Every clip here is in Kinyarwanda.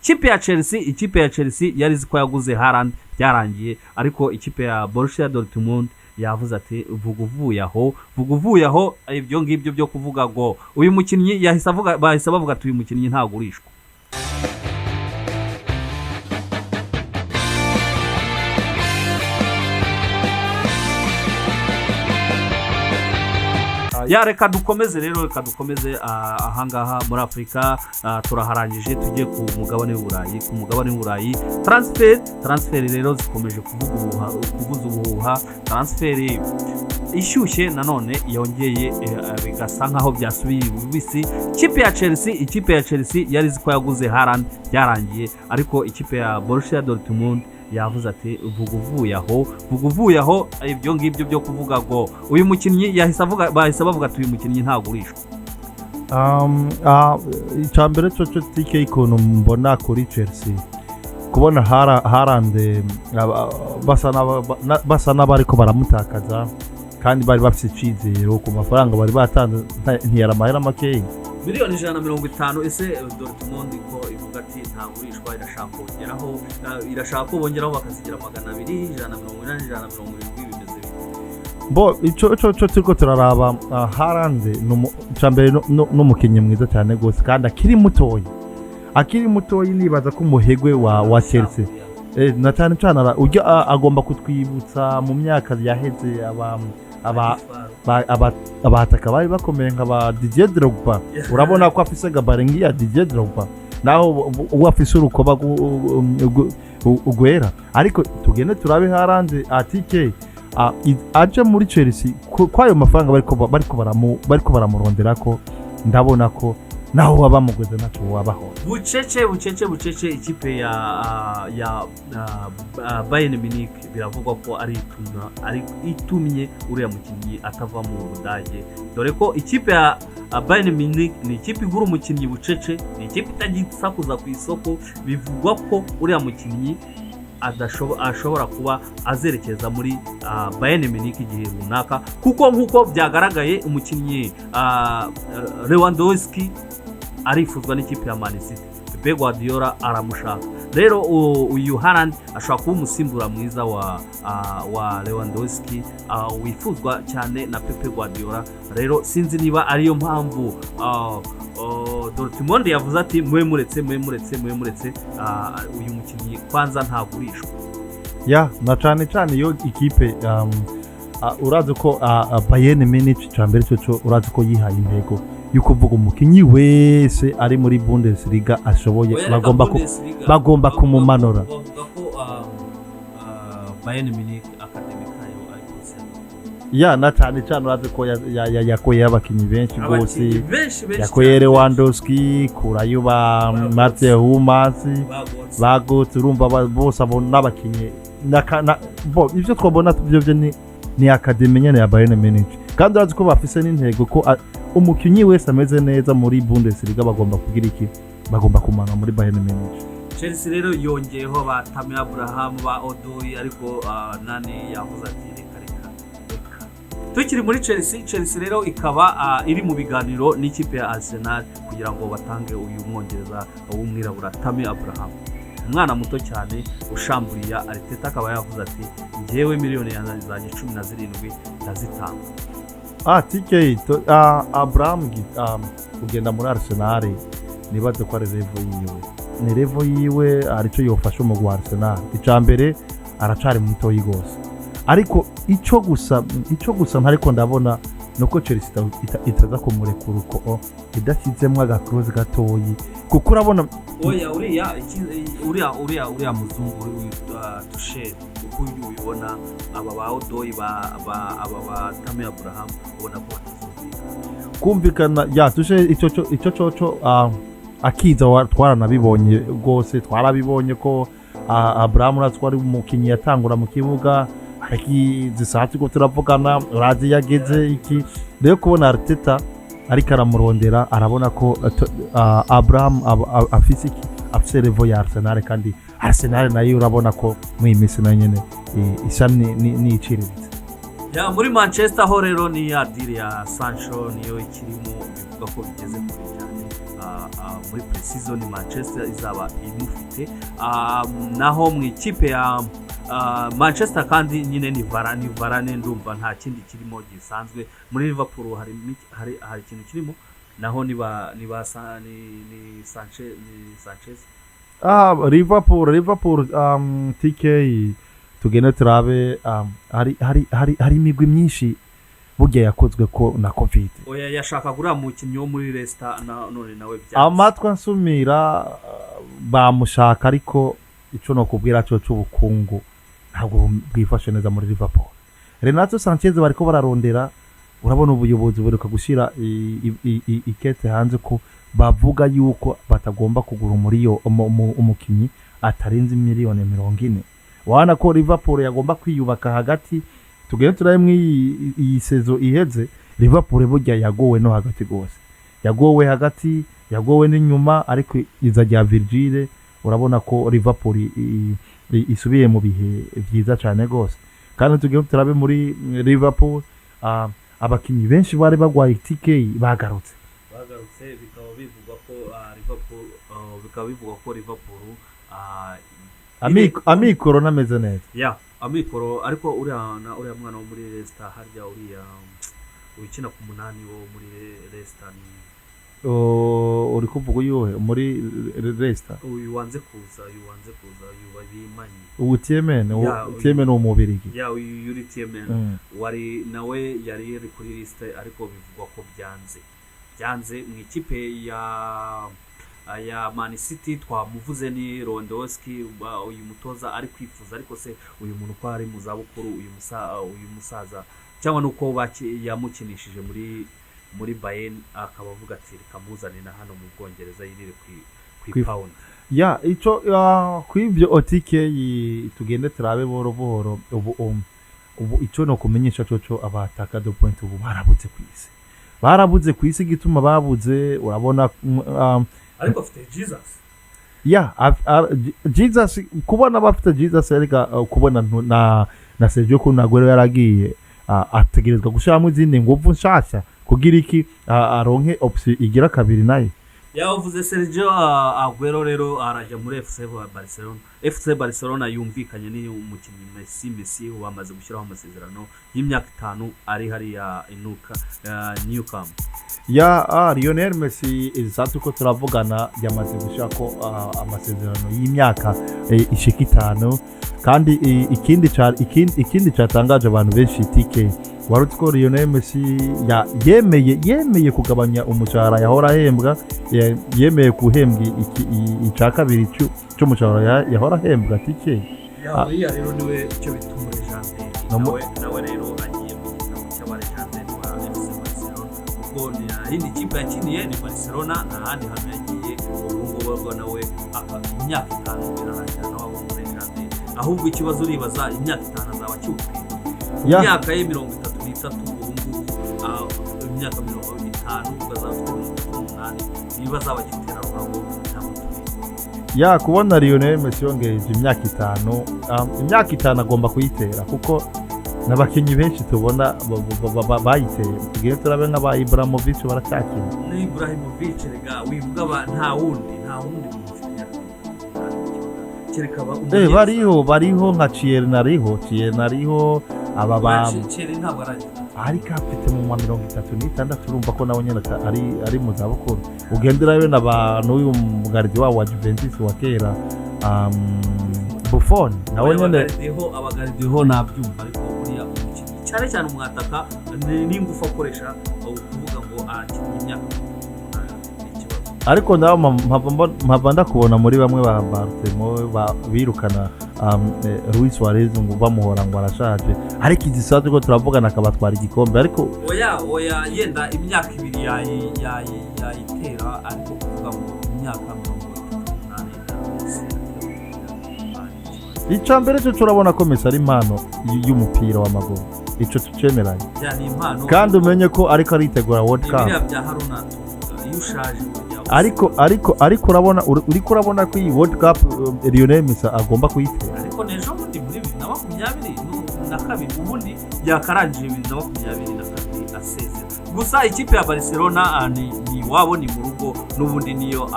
ikipe ya Chelsea yari ziko yaguze Halaand byarangiye, ariko ikipe ya Borussia Dortmund yavuze ati vuguvuye aho ibyo ngibyo byo kuvuga ngo uyu mukinnyi bahise bavuga ati uyu mukinnyi ntagurishwa. Reka dukomeze ahangaha muri Afrika. Turaharangije tujye ku mugabane w'Uburayi. Transfer rero zikomeje kuvuza ubuhuha. Transfer ishyushye nanone yongeye bigasa nkaho byasubiye bibisi. Ikipe ya Chelsea yari ziko yaguze Halaand byarangiye, ariko ikipe ya Borussia Dortmund yavuze ati vuguvuye aho ibyo ngibyo byo kuvuga ngo uyu mukinnyi bahise bavuga ati uyu mukinnyi ntagurishwa. Icyambere cyo TK ikuntu mbona kuri Chelsea kubona Halaand basa n'abariko baramutakaza, kandi bari bafite icyizero ku mafaranga bari batanze ntiyara amahera makeya miliyoni 150. Ese Dortmund ko ivuga ati ntagurishwa, irashaka bongeraho bakazigira 200, 180, 170 bimeze bo. Ico turiko turaraba Halaand cyambere n'umukinnyi mwiza cyane gose, kandi akiri mutoyi nibaza ko umuhegwe wa Chelsea na cyane ujya agomba kutwibutsa mu myaka yaheze abataka bari bakomeye nka Didier Drogba. Urabona ko afise gabarengi ya Didier Drogba, naho uwafise urukoba ugwera. Ariko tugende turabe Halaand atike aje muri Chelsea kwayo mafaranga bariko baramurondera ko ndabona ko naho wabamugweze naco wabaho bucece. Ikipe ya Bayern Munich biravugwa ko ari itumye uriya mukinnyi atava mu Budage, dore ko ikipe ya Bayern Munich ni ikipe igura umukinnyi bucece, ni ikipe itagisakuza ku isoko. Bivugwa ko uriya mukinnyi ashobora kuba azerekeza muri Bayern Munich igihe runaka, kuko nkuko byagaragaye umukinnyi Lewandowski arifuzwa n'ikipe ya Man City. Pep Guardiola aramushaka. Rero uyu Halaand ashobora kuba umusimbura mwiza wa Lewandowski wifuzwa cyane na Pep Guardiola. Rero sinzi niba ariyo mpamvu Dortmund yavuze ati mwe muretse uyu mukinnyi kwanza ntagurishwa. Na cyane yo ikipe urazi ko Bayern Munich cyambere cyo urazi ko yihaye intego yuko vuga umukinnyi wese ari muri Bundesliga ashoboye bagomba kumumanura. Bayern Munich academic ayo na cyane urazi ko yakoye abakinnyi benshi gose, yakoye Lewandowski, kurayuba Mathieu Hummels, bagotse urumva bose abona abakinnyi bo ivyo twabona byo ni academy nyene ya Bayern Munich, kandi urazi ko bafise n'intego ko umukinnyi wese ameze neza muri Bundesliga bagomba kugira iki, bagomba kumana muri Bayern Munich. Chelsea rero yongeyeho batame Abraham ba Odoi, ariko nani yavuze ati reka. Tukiri muri Chelsea rero ikaba iri mu biganiro n'ikipe ya Arsenal kugira ngo batange uyu mwongereza w'umwirabura Tammy Abraham, umwana muto cyane ushamburiye. Arteta akaba yavuze ati ngewe miliyoni zanjye 17 ndazitanga. TK Abraham kugenda muri Arsenal nibaze ko ari level yiwe arico yofasha mu gwa Arsenal. Icambere aracari muto yigose, ariko ico gusa ntariko ndabona nuko Chelsea itaza kumurekura uko idashyizemo agakroze gatoyi, kuko urabona uriya muzungu Tuchel uko ubibona aba ba Odoi aba Tammy Abraham ubona ko kumvikana Tuchel icyo akiza twaranabibonye rwose, twarabibonye ko Abraham uratwari umukinnyi yatangura mu kibuga zisatse ko turavugana urazi yageze iki. Rero kubona Arteta ariko aramurondera arabona ko Abraham afise level ya Arsenal, kandi Arsenal nayo urabona ko mwimisi na nyene isa ni iciriritse. Muri Manchester ho rero ni ya deal ya Sancho niyo ikirimo bivuga ko bigeze kure cyane. muri pre-season Manchester izaba imufite. Naho mu ikipe ya Manchester kandi nyine ni Varane ndumva nta kindi kirimo gisanzwe. Muri Liverpool hari ikintu kirimo, naho ni Sanchez. Liverpool TK tugende turabe hari imigwi myinshi burya yakozwe ko na covid. Oya yashaka gura mukinnyi wo muri Leicester none nawe byanze. Amatwa nsumira bamushaka, ariko ico no kubwira cyo cy'ubukungu ntabwo bwifashe neza muri Liverpool. Renato Sanchez bariko bararondera, urabona ubuyobozi buruka gushira ikete hanze ko bavuga yuko batagomba kugura muri yo umukinyi atarenze miliyoni 40. Wana ko Liverpool yagomba kwiyubaka hagati. Tugende turayemwe iyi sezo iheze, Liverpool burya yagowe no hagati gose, yagowe hagati, yagowe n'inyuma, ariko iza rya Virgil urabona ko Liverpool isubiye mu bihe byiza cyane gose. Kandi tugende turabe muri Liverpool abakinyi benshi bari bagwaye TK bagarutse bikaba bivugwa ko Liverpool amikoro nameze neza. Amikoro, ariko uriya mwana wo muri Leicester harya uriya ukina ku munani wo muri Leicester ni uri kuvuga uyohe muri Leicester uyu wanze kuza bimanye Utamenye umubirigi uyu Utamenye wari nawe yari kuri liste, ariko bivugwa ko byanze mu ikipe ya Man City. Twamuvuze ni Lewandowski, uyu mutoza ari kwifuza, ariko se uyu muntu ko ari mu zabukuru, uyu musaza cyangwa nuko yamukinishije muri Bayern, akaba avuga ati kamuzane na hano mu Bwongereza yirire ku pound. Ico kw'ibyo OTK tugende turabe buhoro ubu ico no kumenyesha cyo abataka do point ubu barabuze ku isi gituma babuze, urabona ariko afite Jesus. Jesus, kubona bafite Jesus ariko kubona na Sergio Kunagwero yaragiye ategerezwa gushiramo izindi nguvu nshasha kugira iki aronke option igira kabiri naye. Yavuze Sergio Aguero rero araja muri FC Barcelona yumvikanye ni umukinnyi MESSI wamaze gushyiraho amasezerano y'imyaka 5 ari hari ya inuka New Camp. Lionel Messi izatu ko turavugana yamaze gushako amasezerano y'imyaka ishika 5, kandi ikindi cyatangaje abantu benshi TK warutse ko Lionel Messi yemeye kugabanya umushahara yahora ahembwa, yemeye kuhembwa icya kabiri cy'umushahara yahora ahembwa TK. Rero niwe cyo bitumura Jande nawe rero agiye mu gitabo cy'abarejande wa FC Barcelona, ubwo ni kipe yakiniye ni Barcelona, n'ahandi hantu yagiye ubungubu nawe imyaka 5 irarangira nawe muri Jande. Ahubwo ikibazo uribaza imyaka 5 azaba cyukwiye imyaka ye 33 ubungubu imyaka 50 bazafite 8 niba azaba gitera ruhango kubona Lionel Messi yongeje imyaka 5, imyaka 5 agomba kuyitera, kuko nabakinyi benshi tubona bayiteye. Tugiye turabe nk'aba Ibrahimovic baracyakina. Ni Ibrahimovic rega wivuga nta wundi kereka bariho nka Chiernariho aba ntabwo ariko afite mu 36 urumva ko nawe nyine ari mu zabukuru. Ugenderayo n'abantu uyu mugaridi wa Juventus wa kera Buffon nawe nyine abagaridiho nabyumva, ariko buriya umukinnyi cyane umwataka n'ingufu akoresha kuvuga ngo imyaka ariko nawe mpava ndakubona muri bamwe ba Bartemo birukana Luis Suarez ngo bamuhora ngo arashaje, ariko igisaje ko turavugana akabatwara igikombe. Ariko oya yenda imyaka 2 yayitera, ariko kuvuga ngo imyaka 38 icambere cyo turabona ko Messi ari impano y'umupira w'amaguru, ico tucemeranye kandi umenye ko ariko aritegura World Cup. Ariko urabona ko iyi World Cup Lionel Messi agomba kuyitera. Ariko nejo muri 2022 ubundi yakarangije 2022 asezera gusa ikipe ya Barcelona ni wabo ni mu rugo n'ubundi niyo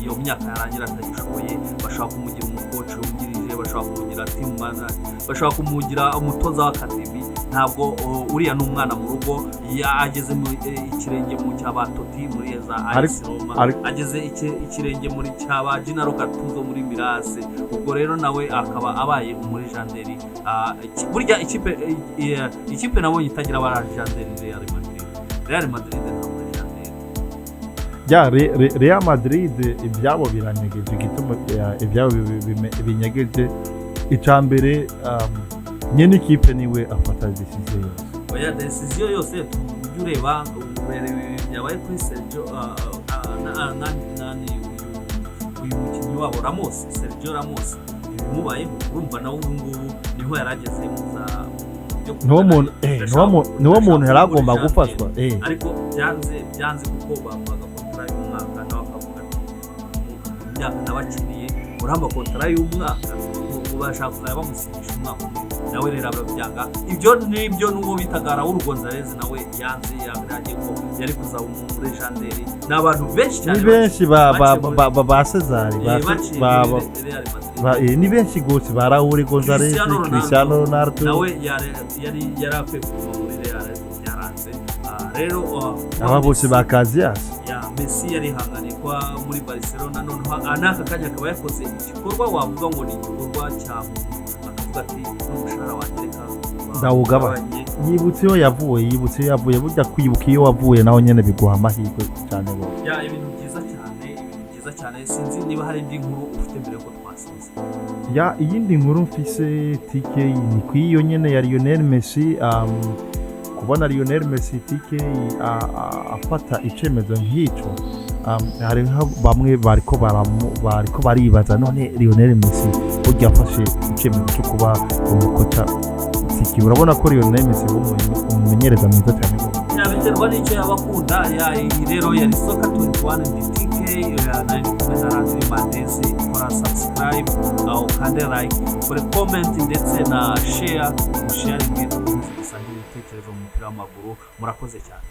iyo myaka yarangira atagishoboye bashaka kumugira umukoci wungirije bashaka kumugira team manager bashaka kumugira umutoza w'akademi ntabwo uriya n'umwana mu rugo yageze mu ikirenge mu cy'abatoti muri za AS Roma ageze ikirenge muri cyaba Gennaro Gattuso muri Mirase ubwo rero nawe akaba abaye muri Janderi burya ikipe nabonye itagira aba Janderi Real Madrid ntabwo Janderi ya Real Madrid ibyabo biranyegeje gituma ibyabo binyegeje icambere nyene ikipe niwe afata decision yose oya decision yose ureba yabaye kuri Sergio uyu mukinnyi wabo Sergio Ramos bimubaye urumva nawe ubu ngubu niho yarageze mu za niwo muntu yaragomba gufatwa ariko byanze kuko bamuhaga kontra y'umwaka nawe akavuga ati imyaka nabakiniye uramba kontra y'umwaka ubashaka kuzaba bamusinyisha umwaka nawe rero ababyanga ibyo nibyo n'uwo bitaga Raul Gonzalez nawe yanze yagiye ko yari kuzaba muri Janderi n'abantu benshi cyane ni benshi ba Cesar ni benshi gose ba Raul Gonzalez Cristiano Ronaldo nawe yari akwiye kuva muri Real yaranze rero aba bose bakazias MESSI yari hanganiye kwa muri Barcelona none anaka kanya akaba yakoze igikorwa wavuga ngo ni igikorwa cya akavuga ati n'umushahara wangereka ndawugabanye yibutse yo yavuye burya kwibuka iyo wavuye naho nyene biguha amahirwe cyane bo ibintu byiza cyane sinzi niba hari indi nkuru ufite mbere ko twasinze iyindi nkuru mfise tike ni kwiyo nyene ya Lionel Messi kubona Lionel Messi tike afata icemezo nk'icyo hari bamwe bariko baribaza none Lionel Messi burya afashe icemezo cyo kuba umukoca tike urabona ko Lionel Messi umumenyereza mwiza cyane biterwa n'icyo yabakunda rero yari soka 21 DTK nari kumwe na Radio Mandezi kora subscribe kandi like kuri comment ndetse na share ibintu gusangira ibitekerezo mu mupira w'amaguru murakoze cyane